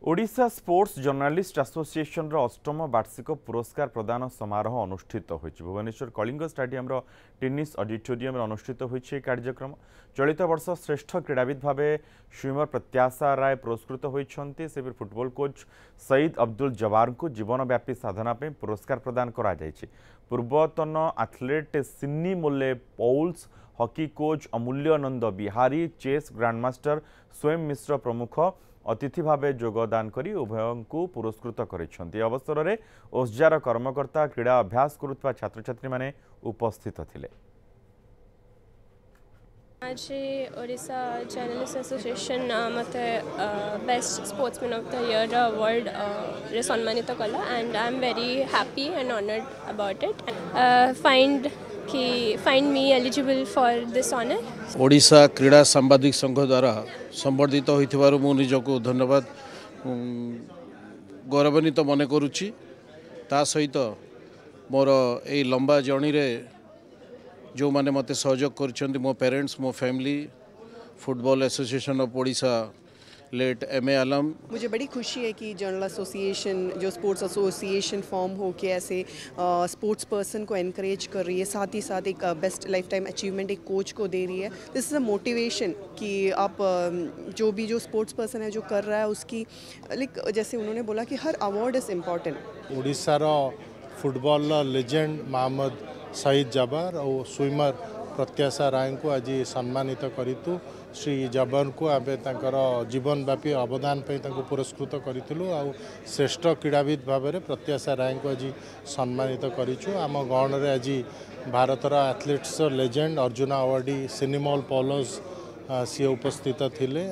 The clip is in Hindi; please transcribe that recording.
ओडिशा स्पोर्ट्स जर्नालीस्ट एसोसिएशन अष्टम वार्षिक पुरस्कार प्रदान समारोह अनुष्ठित हो Bhubaneswar Kalinga stadium tennis auditorium अनुष्ठित हो कार्यक्रम चलित वर्ष श्रेष्ठ क्रीड़ाविद भाव स्विमर प्रत्याशा राय पुरस्कृत होती से फुटबॉल कोच सईद अब्दुल जवार को जीवनव्यापी साधना पुरस्कार प्रदान करा पूर्वतन athlete Sinimol Paulose hockey coach Amulyananda Bihari chess grandmaster Swayam Mishra प्रमुख अतिथि भावे योगदान करी उभय को पुरस्कृत करिसेंती अवसर में ओस्जार कर्मकर्ता क्रीड़ा अभ्यास करुवा छात्र छात्री माने उपस्थित थिले। आज ओडिशा जर्नलिस्ट एसोसिएशन मते best sportsman of the year award रे सम्मानित कला and I am very happy and honoured about it find me eligible for this honour. Odisha क्रीड़ा सांबादिक संघ द्वारा संबर्धित होइथिबारु मु निजको धन्यवाद गौरवान्वित मन करुच्ची। ता सहित मोर ए लंबा जर्नी रे जो माने मते सहयोग कर मो पेरेंट्स मो family football association of Odisha late M A Alam. मुझे बड़ी खुशी है कि जर्नल एसोसिएशन जो स्पोर्ट्स एसोसिएशन फॉर्म हो के ऐसे स्पोर्ट्स पर्सन को एनकरेज कर रही है, साथ ही साथ एक बेस्ट लाइफ टाइम अचीवमेंट एक कोच को दे रही है। दिस इज़ अ मोटिवेशन कि आप जो भी जो स्पोर्ट्स पर्सन है जो कर रहा है उसकी लाइक जैसे उन्होंने बोला कि हर अवार्ड इज़ इम्पॉर्टेंट। ओडिशार फुटबॉल लेजेंड मोहम्मद सईद जबार और स्विमर प्रत्याशा राय को आज सम्मानित करूँ। श्री जबार को आम जीवनव्यापी अवदान पुरस्कृत करूँ आ श्रेष्ठ क्रीड़ाविद भाव में प्रत्याशा राय को आज सम्मानित करूँ। आम गण में आज भारतर athletes legend Arjuna awardee Sinimol Paulose सी उपस्थित थिले।